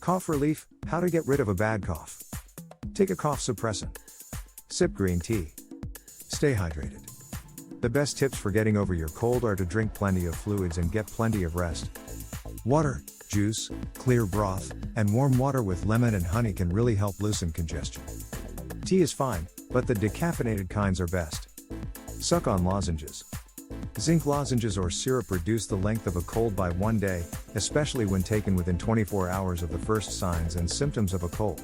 Cough relief, how to get rid of a bad cough. Take a cough suppressant. Sip green tea. Stay hydrated. The best tips for getting over your cold are to drink plenty of fluids and get plenty of rest. Water, juice, clear broth, and warm water with lemon and honey can really help loosen congestion. Tea is fine, but the decaffeinated kinds are best. Suck on lozenges. Zinc lozenges or syrup reduce the length of a cold by 1 day, especially when taken within 24 hours of the first signs and symptoms of a cold.